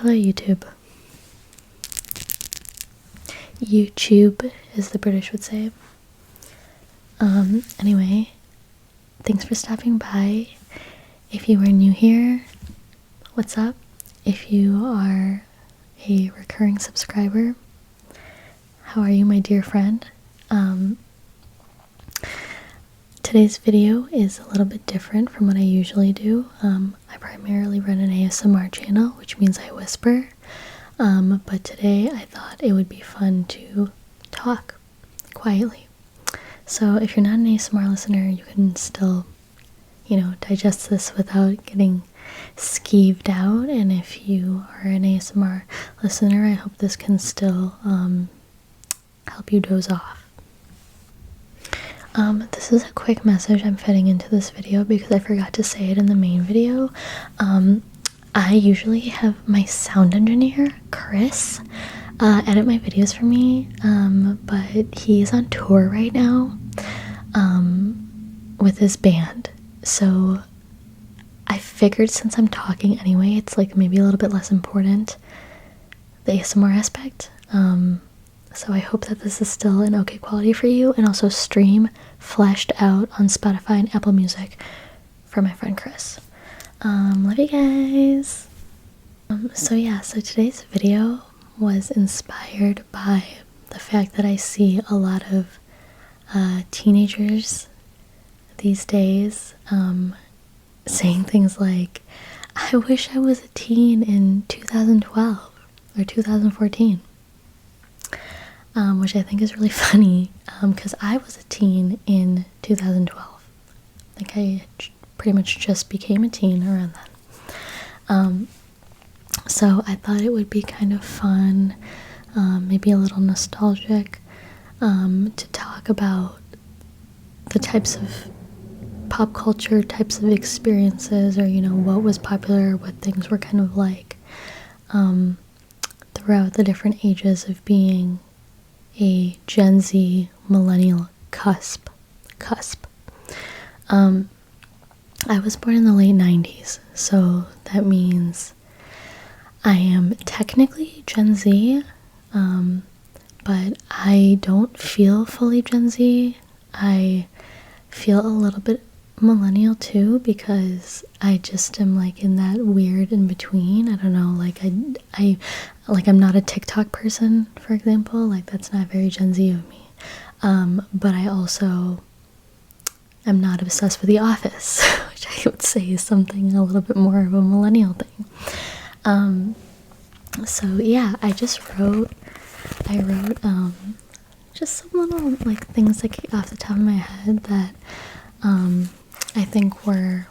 Hello, YouTube. YouTube, as the British would say. Anyway, thanks for stopping by. If you are new here, what's up? If you are a recurring subscriber, how are you, my dear friend? Today's video is a little bit different from what I usually do. I primarily run an ASMR channel, which means I whisper. But today I thought it would be fun to talk quietly. So if you're not an ASMR listener, you can still, digest this without getting skeeved out. And if you are an ASMR listener, I hope this can still help you doze off. This is a quick message I'm fitting into this video because I forgot to say it in the main video. I usually have my sound engineer, Chris, edit my videos for me, but he's on tour right now with his band. So I figured since I'm talking anyway, it's like maybe a little bit less important, the ASMR aspect. So I hope that this is still an okay quality for you, and also stream fleshed out on Spotify and Apple Music for my friend Chris. Love you guys. So today's video was inspired by the fact that I see a lot of teenagers these days saying things like, I wish I was a teen in 2012 or 2014. Which I think is really funny, because I was a teen in 2012. I think I pretty much just became a teen around then. So I thought it would be kind of fun, maybe a little nostalgic, to talk about the types of pop culture, types of experiences, or, what was popular, what things were kind of like, throughout the different ages of being a Gen Z millennial cusp. I was born in the late 90s, so that means I am technically Gen Z, but I don't feel fully Gen Z. I feel a little bit millennial too, because I just am like in that weird in between. I don't know, like I'm not a TikTok person, for example. Like, that's not very Gen Z of me. But I also am not obsessed with The Office, which I would say is something a little bit more of a millennial thing. I wrote just some little like things like off the top of my head that I think were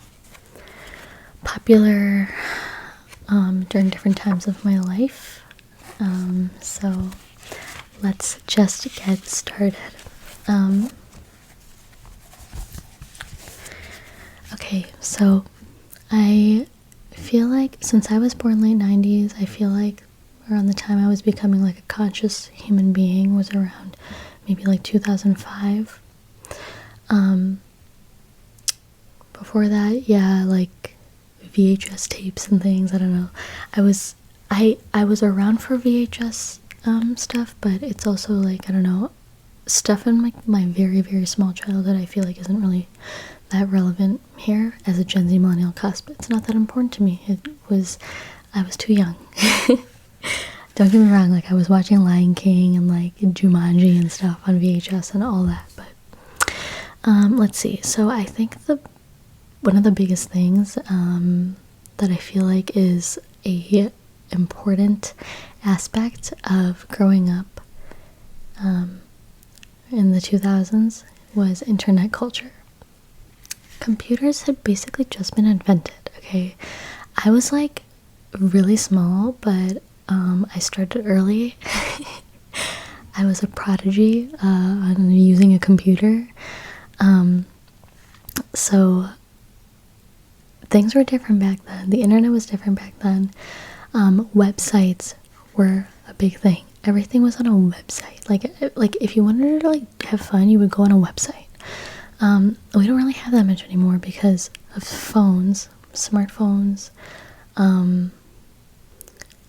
popular during different times of my life. So let's just get started. Okay, so I feel like since I was born late 90s, I feel like around the time I was becoming like a conscious human being was around maybe like 2005. Before that, like VHS tapes and things, I don't know. I was around for VHS stuff, but it's also like, I don't know, stuff in my very, very small childhood I feel like isn't really that relevant here as a Gen Z millennial cusp. It's not that important to me. I was too young. Don't get me wrong, like I was watching Lion King and like Jumanji and stuff on VHS and all that, but let's see. So I think one of the biggest things that I feel like is a important aspect of growing up in the 2000s was internet culture. Computers had basically just been invented, okay? I was like really small, but I started early. I was a prodigy on using a computer. So things were different back then. The internet was different back then. Websites were a big thing. Everything was on a website. Like if you wanted to like have fun, you would go on a website. We don't really have that much anymore because of phones, smartphones.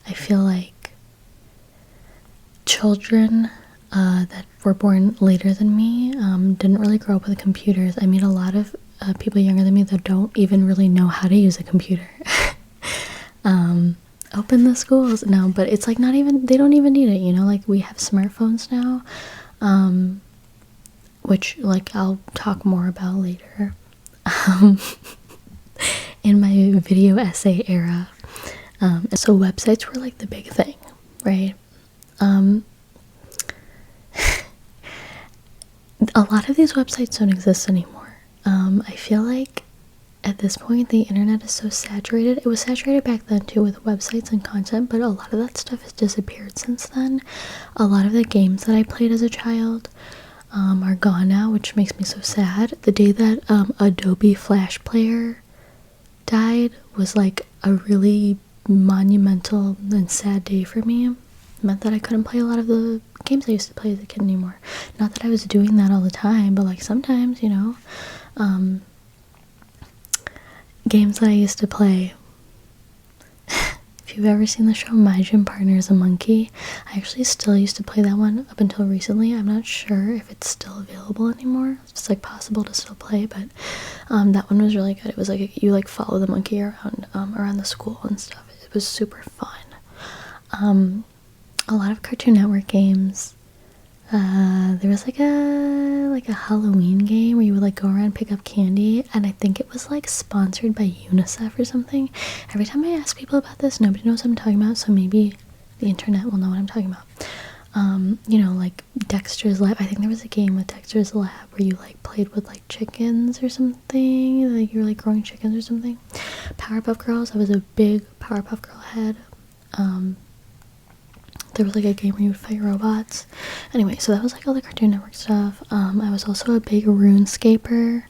I I feel like children that were born later than me didn't really grow up with computers. I meet a lot of people younger than me that don't even really know how to use a computer. Open the schools. No, but it's like not even, they don't even need it, you know, like we have smartphones now, which like I'll talk more about later. In my video essay era. So websites were like the big thing, right? A lot of these websites don't exist anymore. I feel like at this point the internet is so saturated. It was saturated back then too with websites and content, but a lot of that stuff has disappeared since then. A lot of the games that I played as a child are gone now, which makes me so sad. The day that Adobe Flash Player died was like a really monumental and sad day for me. It meant that I couldn't play a lot of the games I used to play as a kid anymore. Not that I was doing that all the time, but like sometimes, you know, games that I used to play. If you've ever seen the show My Gym Partner is a Monkey, I actually still used to play that one up until recently. I'm not sure if it's still available anymore. It's like possible to still play, but that one was really good. It was like you like follow the monkey around the school and stuff. It was super fun. A lot of Cartoon Network games. There was like a Halloween game where you would like go around and pick up candy, and I think it was like sponsored by UNICEF or something. Every time I ask people about this, nobody knows what I'm talking about, so maybe the internet will know what I'm talking about. You know, like Dexter's Lab. I think there was a game with Dexter's Lab where you like played with like chickens or something, like you were like growing chickens or something. Powerpuff Girls. I was a big Powerpuff Girl head. There was like a game where you would fight robots. Anyway, so that was like all the Cartoon Network stuff. I was also a big RuneScaper,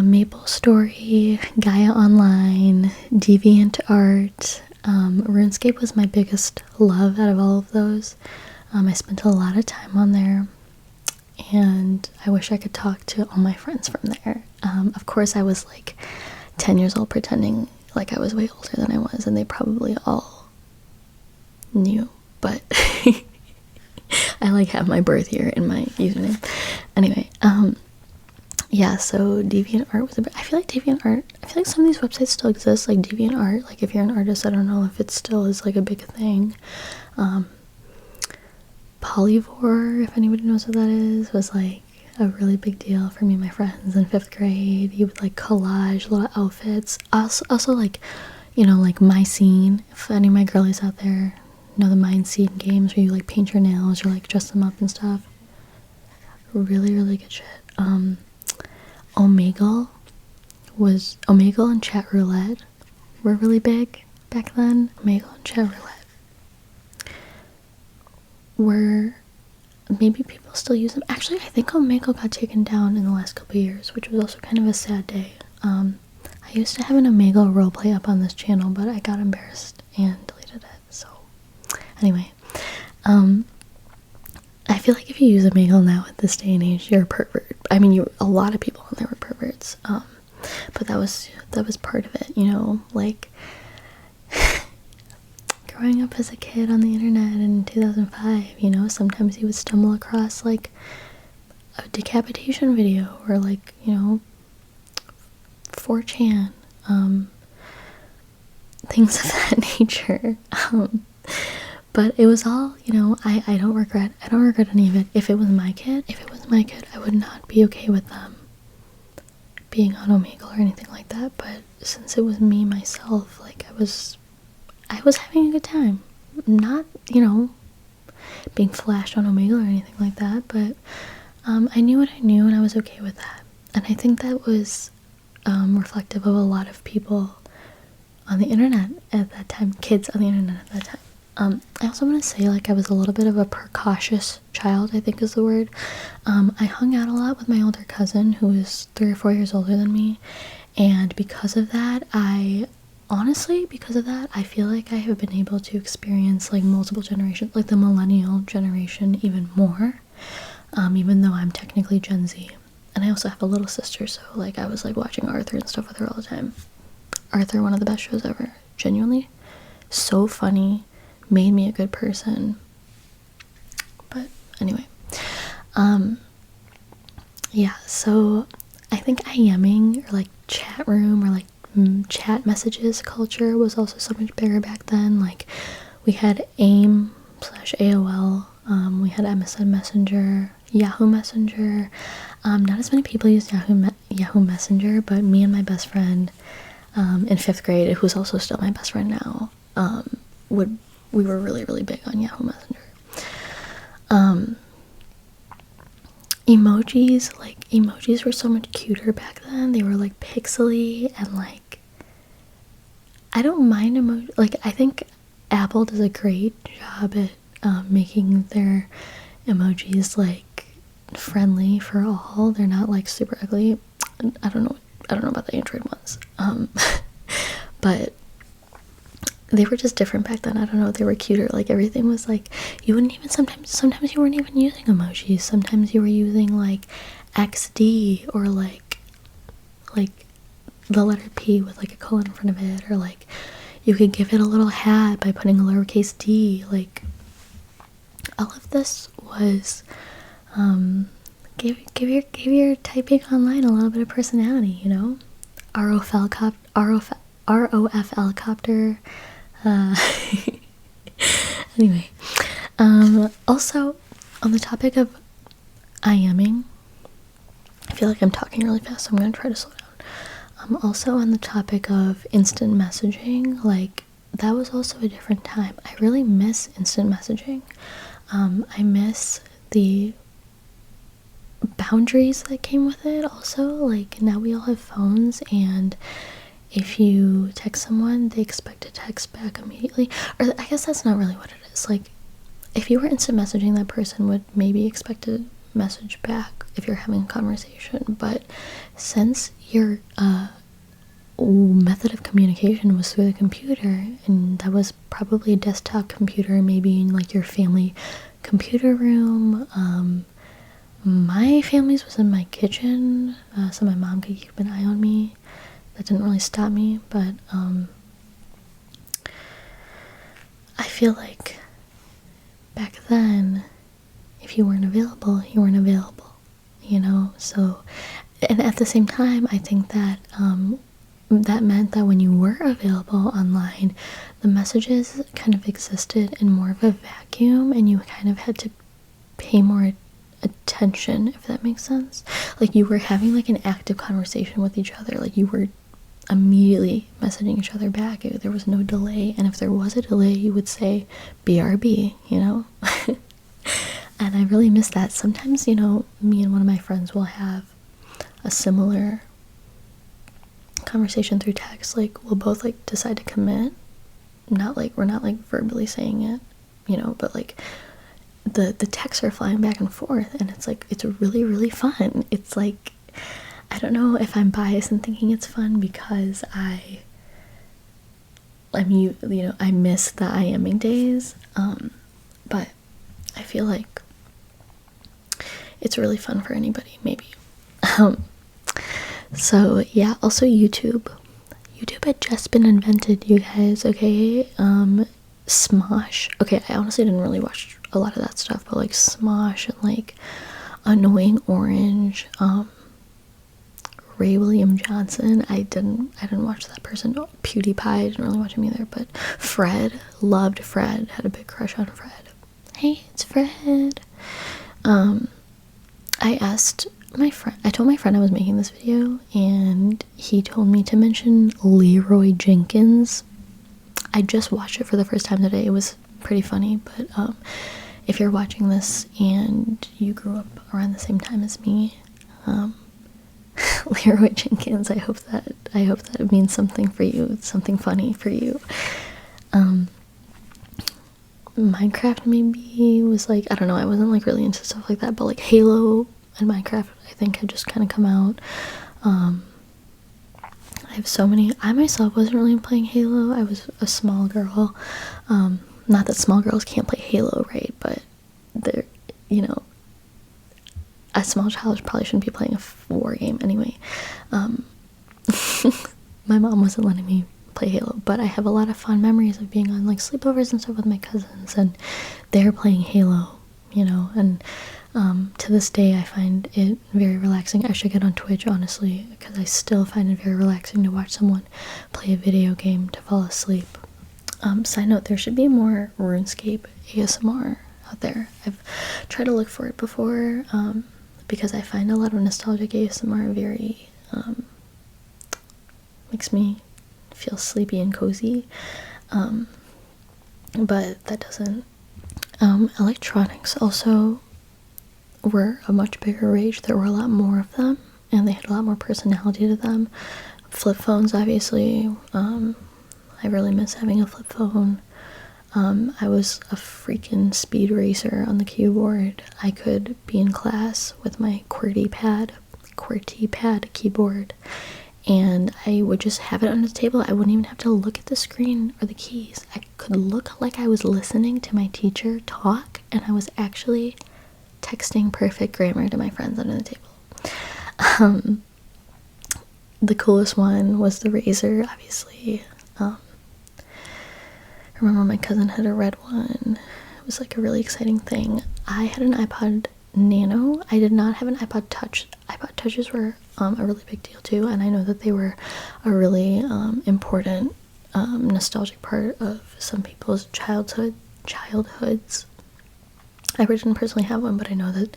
Maple Story, Gaia Online, DeviantArt. RuneScape was my biggest love out of all of those. I spent a lot of time on there, and I wish I could talk to all my friends from there. Of course, I was like 10 years old pretending like I was way older than I was, and they probably all knew, but I like have my birth year in my username. Anyway, yeah, so DeviantArt was I feel like some of these websites still exist, like DeviantArt. Like if you're an artist, I don't know if it still is like a big thing. Polyvore, if anybody knows what that is, was like a really big deal for me and my friends in 5th grade. You would like collage little outfits. Also like, you know, like My Scene, if any of my girlies out there know the My Scene games where you like paint your nails or like dress them up and stuff. Really, really good shit. Omegle and Chat Roulette were really big back then. Omegle and Chat Roulette were, maybe people still use them. Actually, I think Omegle got taken down in the last couple of years, which was also kind of a sad day. I used to have an Omegle roleplay up on this channel, but I got embarrassed and deleted it. So anyway, I feel like if you use Omegle now at this day and age, you're a pervert. I mean, a lot of people on there were perverts. But that was part of it, you know, like growing up as a kid on the internet in 2005, you know, sometimes you would stumble across like a decapitation video or like, you know, 4chan, things of that nature. But it was all, you know, I don't regret any of it. If it was my kid, I would not be okay with them being on Omegle or anything like that. But since it was me, myself, like I was having a good time. Not, you know, being flashed on Omegle or anything like that, but I knew what I knew and I was okay with that. And I think that was reflective of a lot of people on the internet at that time, kids on the internet at that time. I also want to say, like, I was a little bit of a precocious child, I think is the word. I hung out a lot with my older cousin, who is 3 or 4 years older than me, and because of that, I feel like I have been able to experience, like, multiple generations, like the millennial generation even more, even though I'm technically Gen Z. And I also have a little sister, so, like, I was, like, watching Arthur and stuff with her all the time. Arthur, one of the best shows ever. Genuinely so funny, made me a good person. But anyway, yeah, so I think IMing, or like chat room, or like chat messages culture was also so much bigger back then. Like we had AIM slash AOL, we had MSN Messenger, Yahoo Messenger. Not as many people used Yahoo Messenger, but me and my best friend in 5th grade, who's also still my best friend now, we were really, really big on Yahoo Messenger. Emojis were so much cuter back then. They were like pixely, and like, I don't mind emoji. Like, I think Apple does a great job at making their emojis like friendly for all. They're not like super ugly. I don't know about the Android ones. But they were just different back then. I don't know, they were cuter. Like, everything was like, you wouldn't even, sometimes you weren't even using emojis. Sometimes you were using like XD, or like the letter P with like a colon in front of it, or like you could give it a little hat by putting a lowercase d. Like, all of this was give your typing online a little bit of personality, you know? ROF helicopter. Anyway, also on the topic of IMing, I feel like I'm talking really fast, so I'm gonna try to slow down. Also on the topic of instant messaging, like, that was also a different time. I really miss instant messaging. I miss the boundaries that came with it also. Like, now we all have phones, and if you text someone, they expect to text back immediately. Or I guess that's not really what it is. Like, if you were instant messaging, that person would maybe expect to message back if you're having a conversation. But since your method of communication was through the computer, and that was probably a desktop computer, maybe in like your family computer room. My family's was in my kitchen, so my mom could keep an eye on me. That didn't really stop me, but I feel like back then, if you weren't available, you weren't available, you know? So, and at the same time, I think that that meant that when you were available online, the messages kind of existed in more of a vacuum, and you kind of had to pay more attention, if that makes sense. Like, you were having like an active conversation with each other. Like, you were immediately messaging each other back. There was no delay, and if there was a delay, you would say BRB, you know? And I really miss that. Sometimes, you know, me and one of my friends will have a similar conversation through text. Like, we'll both like decide to commit, not like, we're not like verbally saying it, you know, but like the texts are flying back and forth, and it's like, it's really, really fun. It's like, I don't know if I'm biased in thinking it's fun because I mean, you know, I miss the IMing days, but I feel like it's really fun for anybody, maybe. So yeah, also YouTube had just been invented, you guys, okay? Smosh. Okay, I honestly didn't really watch a lot of that stuff, but like Smosh and like Annoying Orange, Ray William Johnson. I didn't watch that person. PewDiePie, I didn't really watch him either, but Fred, loved Fred, had a big crush on Fred. Hey, it's Fred. I told my friend I was making this video, and he told me to mention Leroy Jenkins. I just watched it for the first time today. It was pretty funny, but if you're watching this and you grew up around the same time as me, Leroy Jenkins, I hope that it means something for you, something funny for you. Minecraft maybe was like, I don't know, I wasn't like really into stuff like that, but like Halo and Minecraft, I think, had just kind of come out. I have so many. I myself wasn't really playing Halo. I was a small girl. Not that small girls can't play Halo, right? But they're, you know, a small child probably shouldn't be playing a war game anyway. My mom wasn't letting me play Halo, but I have a lot of fond memories of being on like sleepovers and stuff with my cousins, and they're playing Halo, you know, and to this day I find it very relaxing. I should get on Twitch, honestly, because I still find it very relaxing to watch someone play a video game to fall asleep. Side note, there should be more RuneScape ASMR out there. I've tried to look for it before, because I find a lot of nostalgic ASMR very, makes me feel sleepy and cozy, but that doesn't. Electronics also were a much bigger rage. There were a lot more of them, and they had a lot more personality to them. Flip phones, obviously. I really miss having a flip phone. I was a freaking speed racer on the keyboard. I could be in class with my QWERTY pad keyboard, and I would just have it on the table. I wouldn't even have to look at the screen or the keys. I could look like I was listening to my teacher talk, and I was actually texting perfect grammar to my friends under the table. The coolest one was the Razor, obviously. I remember my cousin had a red one. It was like a really exciting thing. I had an iPod Nano. I did not have an iPod Touch. iPod Touches were a really big deal too, and I know that they were a really important nostalgic part of some people's childhoods. I didn't personally have one, but I know that,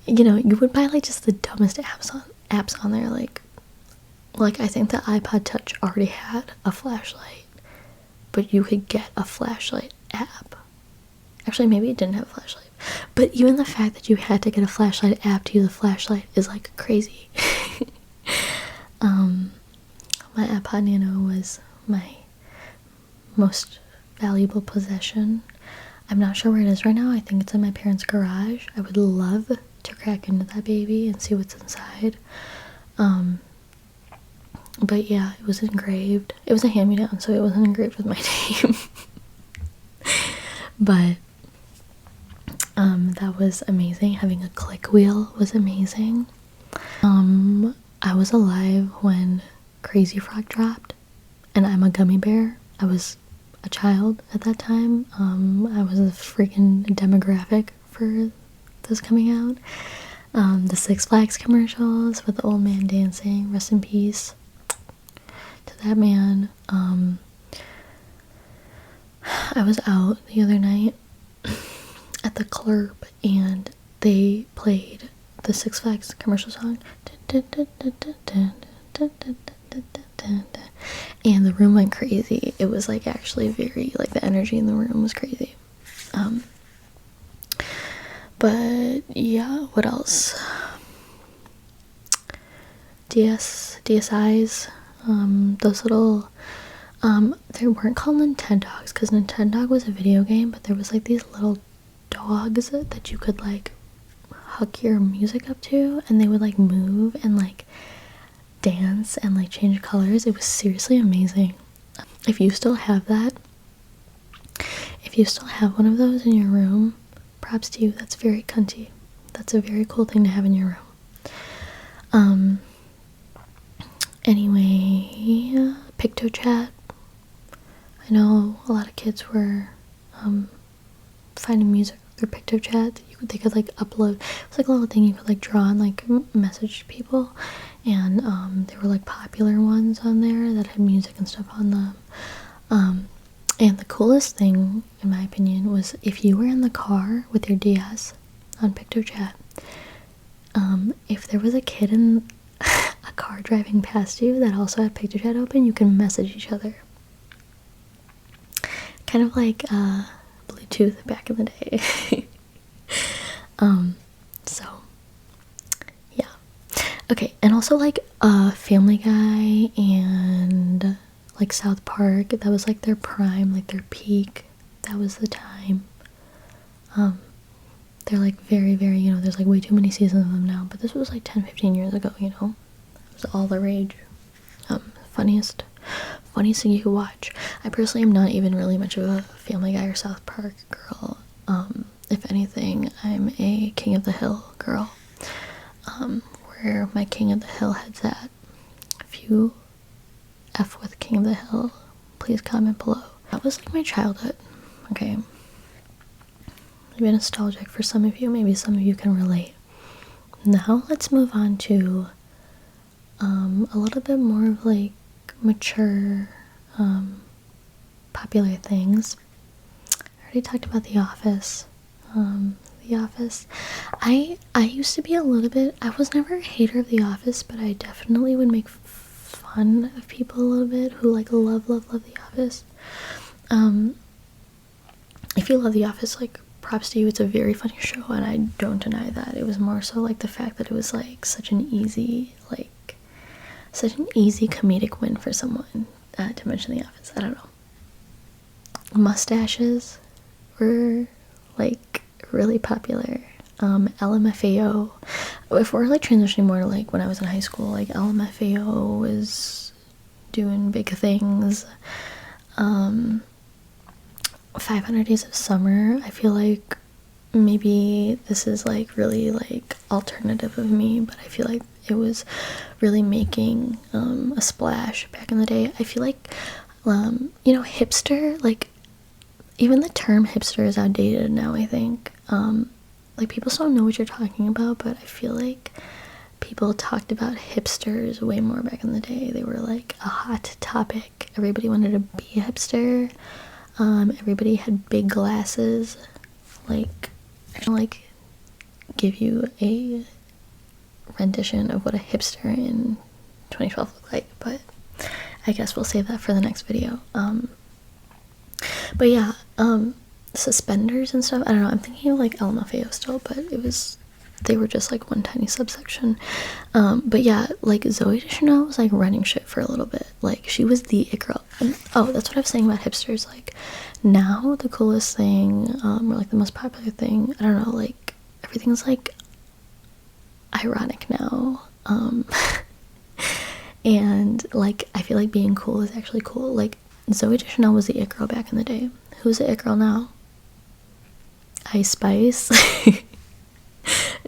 you know, you would buy like just the dumbest apps on there. Like I think the iPod Touch already had a flashlight, but you could get a flashlight app. Actually, maybe it didn't have a flashlight. But even the fact that you had to get a flashlight app to use a flashlight is like crazy. My iPod Nano was my most valuable possession. I'm not sure where it is right now. I think it's in my parents' garage. I would love to crack into that baby and see what's inside. But yeah, it was engraved. It was a hand-me-down, so it wasn't engraved with my name. But that was amazing. Having a click wheel was amazing. I was alive when Crazy Frog dropped, and I'm a gummy bear. I was a child at that time. I was a freaking demographic for this coming out. The Six Flags commercials with the old man dancing, rest in peace to that man. I was out the other night at the club, and they played the Six Flags commercial song, and the room went crazy. It was like actually very, like, the energy in the room was crazy. But yeah, what else? DSIs, those little, they weren't called Nintendogs, because Nintendog was a video game, but there was like these little dogs that you could like hook your music up to, and they would like move and like dance and like change colors. It was seriously amazing. If you still have that, if you still have one of those in your room, props to you. That's very cunty. That's a very cool thing to have in your room. Anyway, PictoChat. I know a lot of kids were finding music through PictoChat. They could like upload. It was like a little thing you could like draw and like message people, and there were like popular ones on there that had music and stuff on them. And the coolest thing, in my opinion, was if you were in the car with your DS on PictoChat, if there was a kid in a car driving past you that also had PictoChat open, you can message each other. Kind of like Bluetooth back in the day. So yeah. Okay, and also like Family Guy and like South Park, that was like their prime, like their peak. That was the time. They're like very, very, you know, there's like way too many seasons of them now, but this was like 10-15 years ago, you know. It was all the rage. Funniest thing you could watch. I personally am not even really much of a Family Guy or South Park girl. If anything, I'm a King of the Hill girl. Where my King of the Hill head's at. If you F with King of the Hill, please comment below. That was like my childhood. Okay, maybe nostalgic for some of you, maybe some of you can relate. Now let's move on to a little bit more of like mature popular things. I already talked about The Office. The Office, I used to be a little bit, I was never a hater of The Office, but I definitely would make fun of people a little bit who like love The Office. If you love The Office, like, props to you. It's a very funny show, and I don't deny that. It was more so like the fact that it was like such an easy comedic win for someone to mention The Office. I don't know. Mustaches were like really popular. LMFAO. If we're like transitioning more to like when I was in high school, like LMFAO was doing big things. 500 Days of Summer, I feel like maybe this is like really like alternative of me, but I feel like it was really making a splash back in the day. I feel like you know, hipster, like even the term hipster is outdated now, I think. Like people still know what you're talking about, but I feel like people talked about hipsters way more back in the day. They were like a hot topic. Everybody wanted to be a hipster. Everybody had big glasses. Like, I can like give you a rendition of what a hipster in 2012 looked like, but I guess we'll save that for the next video. But yeah, suspenders and stuff, I don't know, I'm thinking of like LMFAO still, but they were just like one tiny subsection. But yeah, like Zoe Deschanel was like running shit for a little bit. Like she was the it girl. And, oh, that's what I was saying about hipsters. Like now the coolest thing, or like the most popular thing, I don't know, like everything's like ironic now. And like I feel like being cool is actually cool. Like Zoe Deschanel was the it girl back in the day. Who's the it girl now? Ice Spice.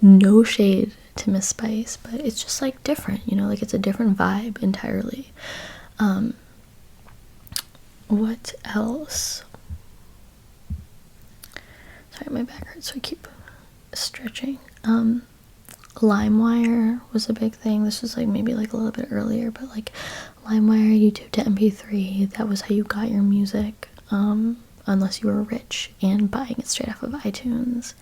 No shade to Miss Spice, but it's just like different, you know, like it's a different vibe entirely. What else? Sorry, my back hurts, so I keep stretching. LimeWire was a big thing. This was like maybe like a little bit earlier, but like LimeWire, YouTube to MP3, that was how you got your music, unless you were rich and buying it straight off of iTunes.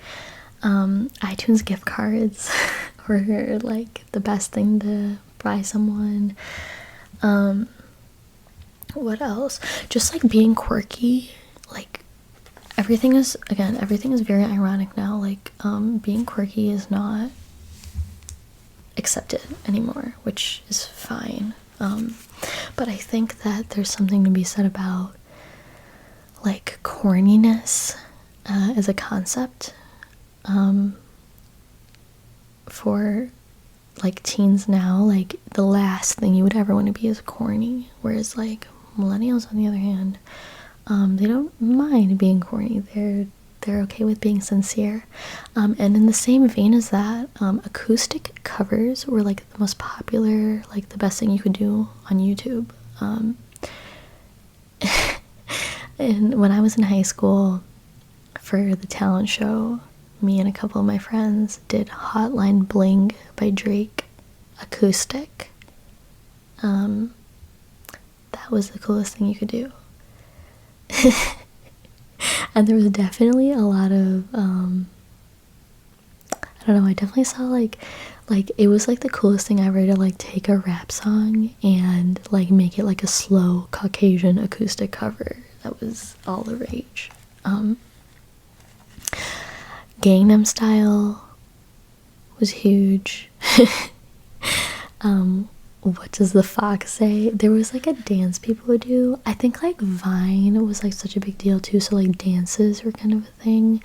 iTunes gift cards were like the best thing to buy someone. What else? Just like being quirky. Like everything is very ironic now. Like being quirky is not accepted anymore, which is fine. But I think that there's something to be said about like corniness as a concept. For like teens now, like the last thing you would ever want to be is corny, whereas like millennials on the other hand, they don't mind being corny. They're okay with being sincere. And in the same vein as that, acoustic covers were like the most popular, like the best thing you could do on YouTube. And when I was in high school for the talent show, me and a couple of my friends did Hotline Bling by Drake acoustic. That was the coolest thing you could do. And there was definitely a lot of I don't know, I definitely saw like it was like the coolest thing ever to like take a rap song and like make it like a slow Caucasian acoustic cover. That was all the rage. Gangnam Style was huge. What does the fox say? There was like a dance people would do. I think like Vine was like such a big deal too, so like dances were kind of a thing.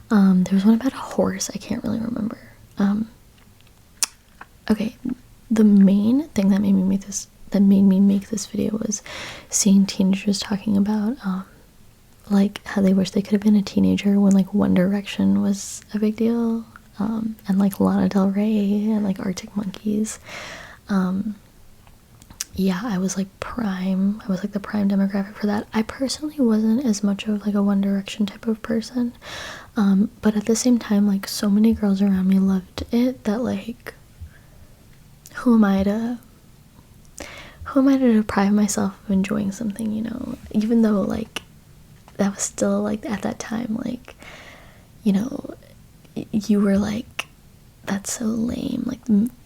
There was one about a horse, I can't really remember. Okay, the main thing that made me make this video was seeing teenagers talking about like how they wish they could have been a teenager when like One Direction was a big deal, and like Lana Del Rey and like Arctic Monkeys. yeah, I was like prime. I was like the prime demographic for that. I personally wasn't as much of like a One Direction type of person. But at the same time, like so many girls around me loved it that like who am I to deprive myself of enjoying something, you know? Even though like that was still like at that time, like, you know, you were like, that's so lame, like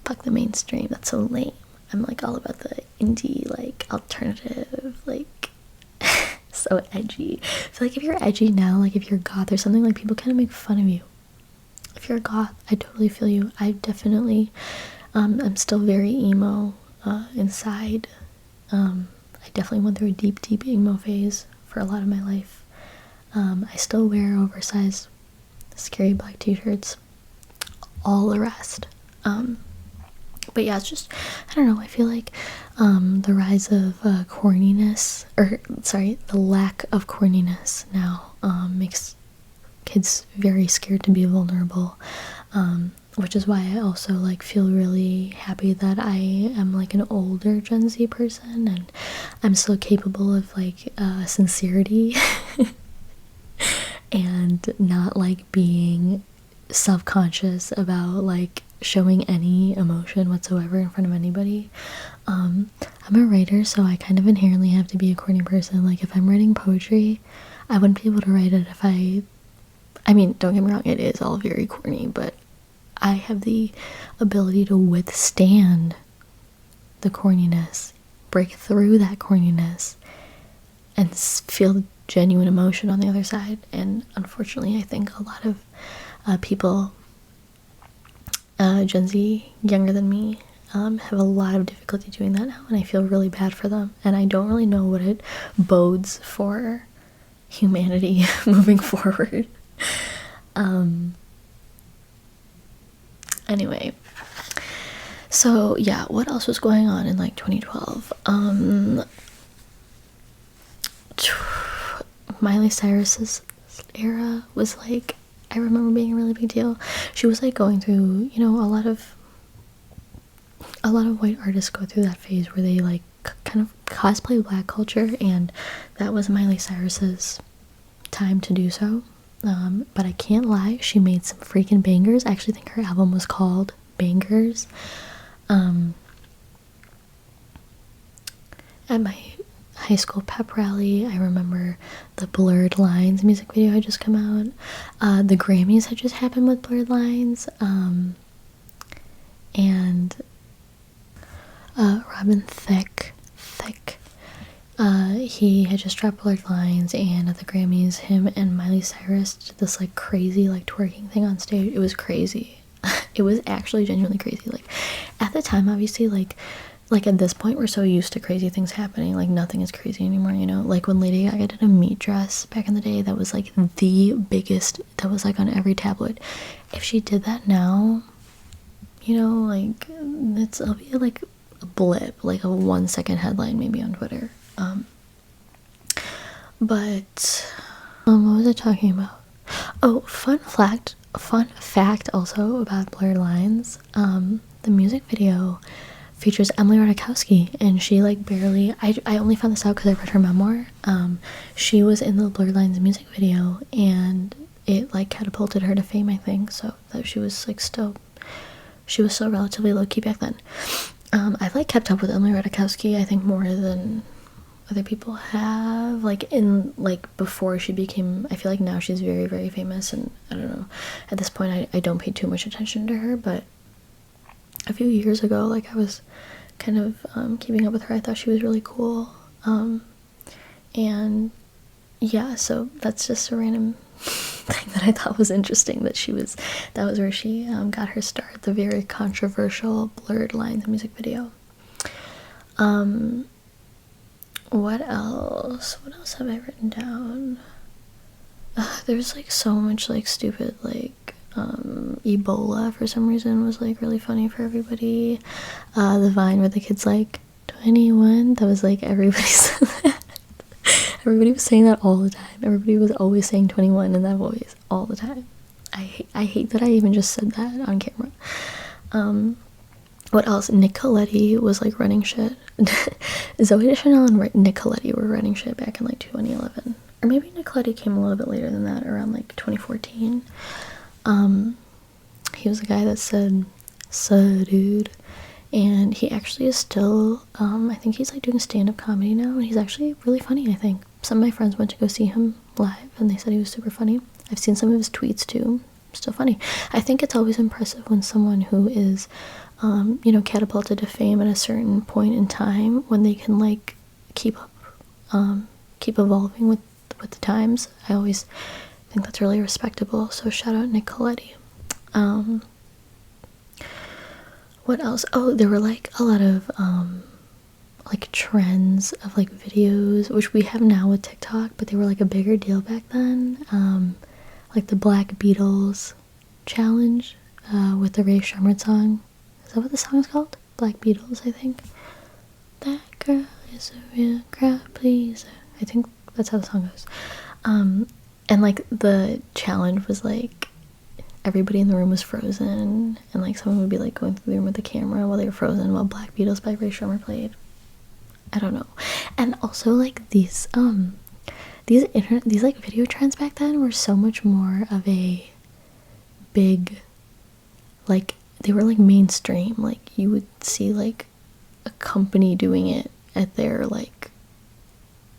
fuck the mainstream, that's so lame. I'm like all about the indie, like alternative, like so edgy. I feel like if you're edgy now, like if you're goth or something, like people kind of make fun of you. If you're a goth, I totally feel you. I definitely I'm still very emo inside. I definitely went through a deep emo phase for a lot of my life. I still wear oversized scary black t-shirts, all the rest. But yeah, it's just, I don't know, I feel like the rise of corniness, or sorry, the lack of corniness now makes kids very scared to be vulnerable, which is why I also like feel really happy that I am like an older Gen Z person and I'm still capable of like sincerity and not like being self-conscious about like showing any emotion whatsoever in front of anybody. I'm a writer, so I kind of inherently have to be a corny person. Like if I'm writing poetry, I wouldn't be able to write it if I mean, don't get me wrong, it is all very corny, but I have the ability to withstand the corniness, break through that corniness, and feel genuine emotion on the other side. And unfortunately, I think a lot of people, Gen Z, younger than me, have a lot of difficulty doing that now, and I feel really bad for them. And I don't really know what it bodes for humanity moving forward. Anyway, so yeah, what else was going on in like 2012? Miley Cyrus's era was like, I remember being a really big deal. She was like going through, you know, a lot of white artists go through that phase where they like kind of cosplay black culture, and that was Miley Cyrus's time to do so. But I can't lie, she made some freaking bangers. I actually think her album was called Bangers. At my high school pep rally, I remember the Blurred Lines music video had just come out. The Grammys had just happened with Blurred Lines. And Robin Thicke, he had just dropped Blurred Lines, and at the Grammys, him and Miley Cyrus did this like crazy like twerking thing on stage. It was crazy. It was actually genuinely crazy. Like at the time, obviously, like at this point, we're so used to crazy things happening, like nothing is crazy anymore, you know? Like when Lady Gaga did a meat dress back in the day, that was like the biggest, that was like on every tabloid. If she did that now, you know, like it'll be like a blip, like a 1 second headline maybe on Twitter. But what was I talking about? Oh, fun fact also about Blurred Lines. The music video features Emily Ratajkowski, and she like barely, I only found this out because I read her memoir. She was in the Blurred Lines music video, and it like catapulted her to fame, I think. So that she was like still relatively low-key back then. I've like kept up with Emily Ratajkowski, I think, more than other people have, like in like before she became, I feel like now she's very, very famous, and I don't know, at this point I don't pay too much attention to her, but a few years ago, like I was kind of keeping up with her. I thought she was really cool, and yeah, so that's just a random thing that I thought was interesting, that was where she got her start, the very controversial Blurred Lines music video. What else have I written down? There's like so much like stupid, like Ebola for some reason was like really funny for everybody. The Vine where the kid's like 21, that was like everybody said that. Everybody was saying that all the time. Everybody was always saying 21 in that voice all the time. I hate that I even just said that on camera. What else? Nick Coletti was like running shit. Zoe Deschanel and Nick Coletti were running shit back in like 2011, or maybe Nick Coletti came a little bit later than that, around like 2014. He was the guy that said "suh dude," and he actually is still I think he's like doing stand-up comedy now, and he's actually really funny. I think some of my friends went to go see him live and they said he was super funny. I've seen some of his tweets too. Still funny. I think it's always impressive when someone who is you know, catapulted to fame at a certain point in time, when they can like keep up, keep evolving with the times. I always think that's really respectable. So shout out Nick Coletti. What else? Oh, there were like a lot of like trends of like videos, which we have now with TikTok, but they were like a bigger deal back then. Like the Black Beatles challenge with the Ray Shremmerd song. Is that what the song is called? Black Beatles, I think. That girl is a real crowd pleaser. I think that's how the song goes. And like the challenge was like everybody in the room was frozen, and like someone would be like going through the room with the camera while they were frozen while Black Beatles by Ray Shremmerd played. I don't know. And also like these like video trends back then were so much more of a big, like, they were like mainstream. Like you would see like a company doing it at their like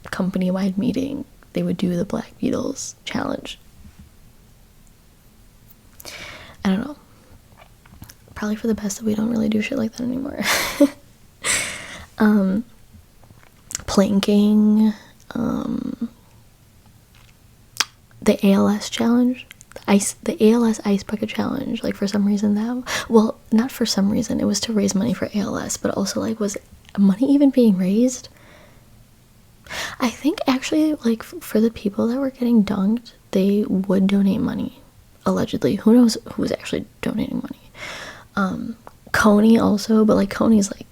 company-wide meeting. They would do the Black Beatles challenge. I don't know. Probably for the best that we don't really do shit like that anymore. Planking, the ALS challenge, the ALS ice bucket challenge. Like for some reason well, not for some reason, it was to raise money for ALS, but also like, was money even being raised? I think actually like for the people that were getting dunked, they would donate money, allegedly. Who knows who was actually donating money? Coney also, but like Coney's back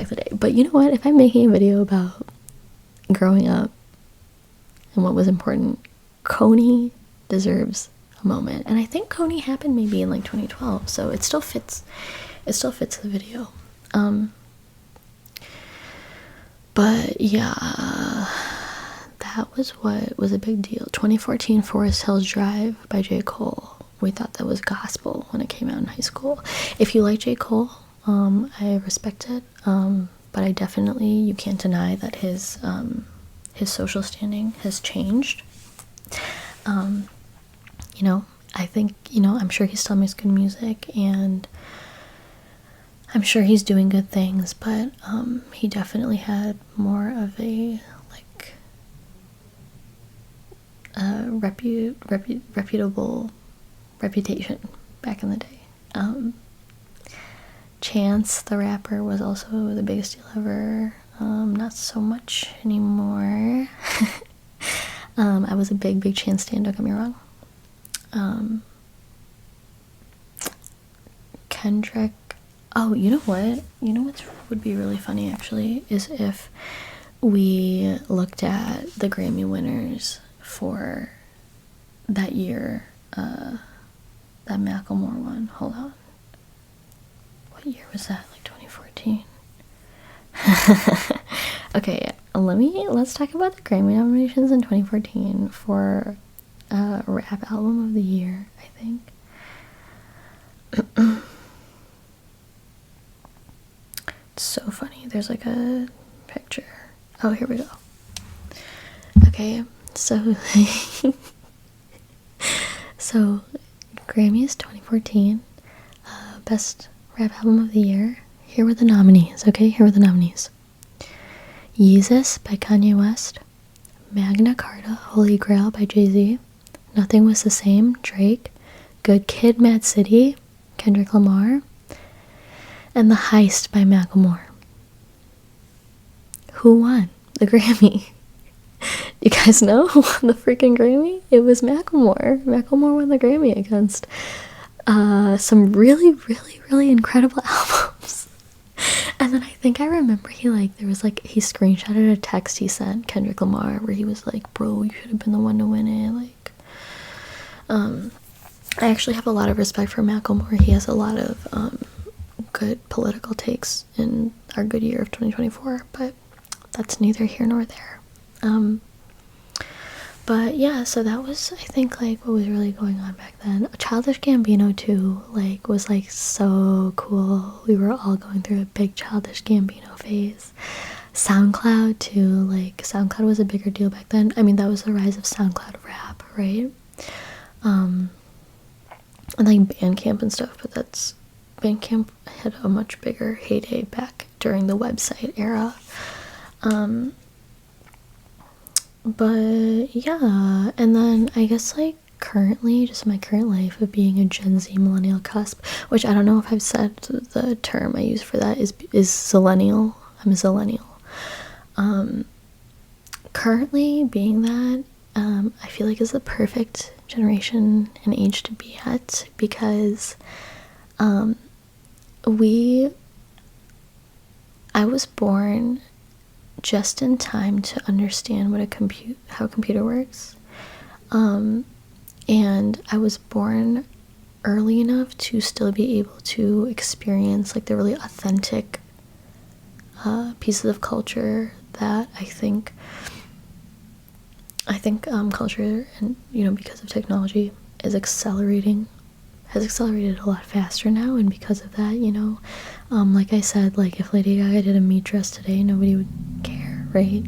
in the day. But you know what, if I'm making a video about growing up and what was important, Coney deserves a moment. And I think Coney happened maybe in like 2012, so it still fits the video. But yeah, that was what was a big deal. 2014 Forest Hills Drive by J. Cole. We thought that was gospel when it came out in high school. If you like J. Cole, I respect it, but I definitely, you can't deny that his social standing has changed. You know, I think, you know, I'm sure he still makes good music, and I'm sure he's doing good things, but he definitely had more of a like reputable reputation back in the day. Chance the rapper was also the biggest deal ever. Not so much anymore. I was a big Chance stan, don't get me wrong. Kendrick. Oh, you know what? You know what would be really funny actually is if we looked at the Grammy winners for that year, that Macklemore one. Hold on. What year was that? Like 2014? Okay, let's talk about the Grammy nominations in 2014 for rap album of the year, I think. It's so funny. There's like a picture. Oh, here we go. Okay, so Grammys 2014, best rap album of the year. Here were the nominees. Okay, here were the nominees. Yeezus by Kanye West, Magna Carta, Holy Grail by Jay-Z, Nothing Was the Same, Drake, Good Kid, Mad City, Kendrick Lamar, and The Heist by Macklemore. Who won the Grammy? You guys know who won the freaking Grammy? It was Macklemore. Macklemore won the Grammy against some really, really, really incredible albums. And then I think I remember he screenshotted a text he sent Kendrick Lamar where he was like, bro, you should have been the one to win it. Like, I actually have a lot of respect for Macklemore. He has a lot of good political takes in our good year of 2024, but that's neither here nor there. But yeah, so that was, I think, like, what was really going on back then. Childish Gambino too, like, was like so cool. We were all going through a big Childish Gambino phase. SoundCloud too, like, SoundCloud was a bigger deal back then. I mean, that was the rise of SoundCloud rap, right? And like Bandcamp and stuff, but Bandcamp had a much bigger heyday back during the website era. But yeah, and then I guess, like, currently, just my current life of being a Gen Z millennial cusp, which I don't know if I've said the term I use for that is Zennial. I'm a Zennial. Currently being that, I feel like is the perfect generation and age to be at, because I was born just in time to understand what how a computer works, and I was born early enough to still be able to experience, like, the really authentic pieces of culture that I think culture, and, you know, because of technology, has accelerated a lot faster now. And because of that, you know, like I said, like, if Lady Gaga did a meat dress today, nobody would care, right?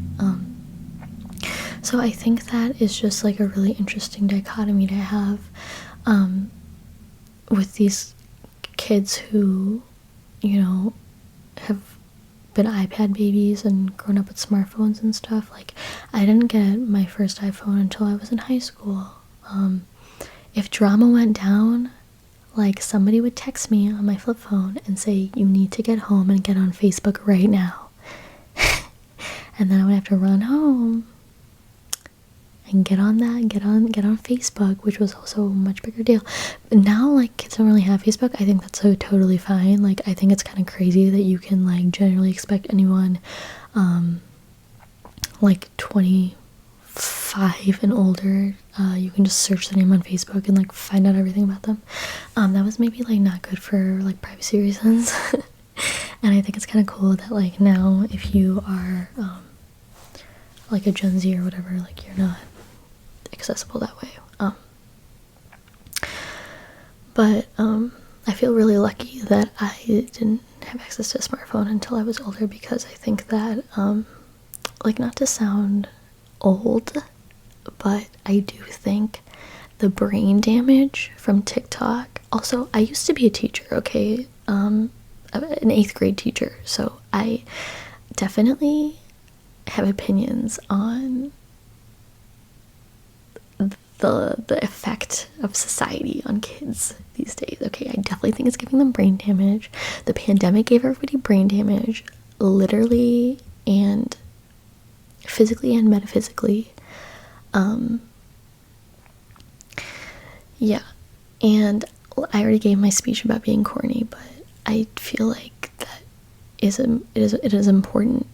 So I think that is just, like, a really interesting dichotomy to have with these kids who, you know, have been iPad babies and grown up with smartphones and stuff. Like, I didn't get my first iPhone until I was in high school. If drama went down, like, somebody would text me on my flip phone and say, you need to get home and get on Facebook right now. And then I would have to run home and get on Facebook, which was also a much bigger deal. But now, like, kids don't really have Facebook. I think that's so totally fine. Like, I think it's kind of crazy that you can, like, generally expect anyone like 25 and older, you can just search the name on Facebook and, like, find out everything about them. That was maybe, like, not good for, like, privacy reasons. And I think it's kind of cool that, like, now if you are like a Gen Z or whatever, like, you're not accessible that way. But I feel really lucky that I didn't have access to a smartphone until I was older, because I think that, like, not to sound old, but I do think the brain damage from TikTok. Also, I used to be a teacher, okay? An 8th grade teacher, so I definitely have opinions on the effect of society on kids these days. Okay, I definitely think it's giving them brain damage. The pandemic gave everybody brain damage, literally and physically and metaphysically. Yeah, and I already gave my speech about being corny, but I feel like that it is an important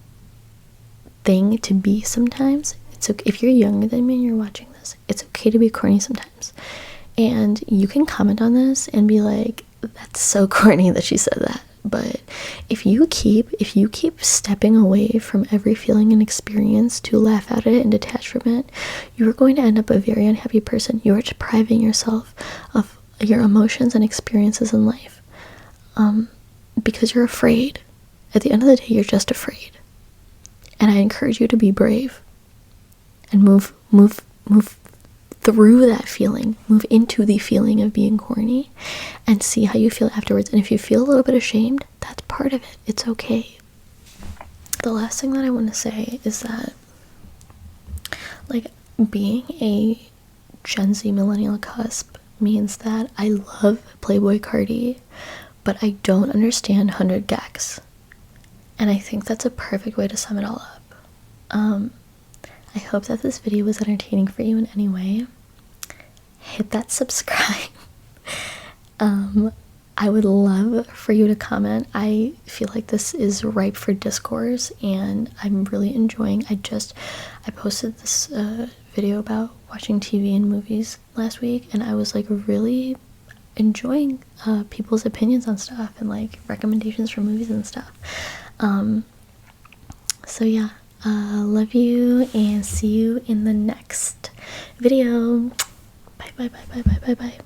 thing to be sometimes. It's okay if you're younger than me and you're watching this. It's okay to be corny sometimes, and you can comment on this and be like, "That's so corny that she said that." But if you keep stepping away from every feeling and experience to laugh at it and detach from it, you are going to end up a very unhappy person. You are depriving yourself of your emotions and experiences in life, because you're afraid. At the end of the day, you're just afraid. And I encourage you to be brave and move through that feeling, move into the feeling of being corny, and see how you feel afterwards. And if you feel a little bit ashamed, that's part of it. It's okay. The last thing that I want to say is that, like, being a Gen Z millennial cusp means that I love Playboy Cardi, but I don't understand 100 gecs. And I think that's a perfect way to sum it all up. I hope that this video was entertaining for you in any way. Hit that subscribe. I would love for you to comment. I feel like this is ripe for discourse, and I'm really enjoying. I posted this video about watching TV and movies last week, and I was like really enjoying people's opinions on stuff and like recommendations for movies and stuff. So yeah, love you and see you in the next video. Bye bye bye bye bye bye bye.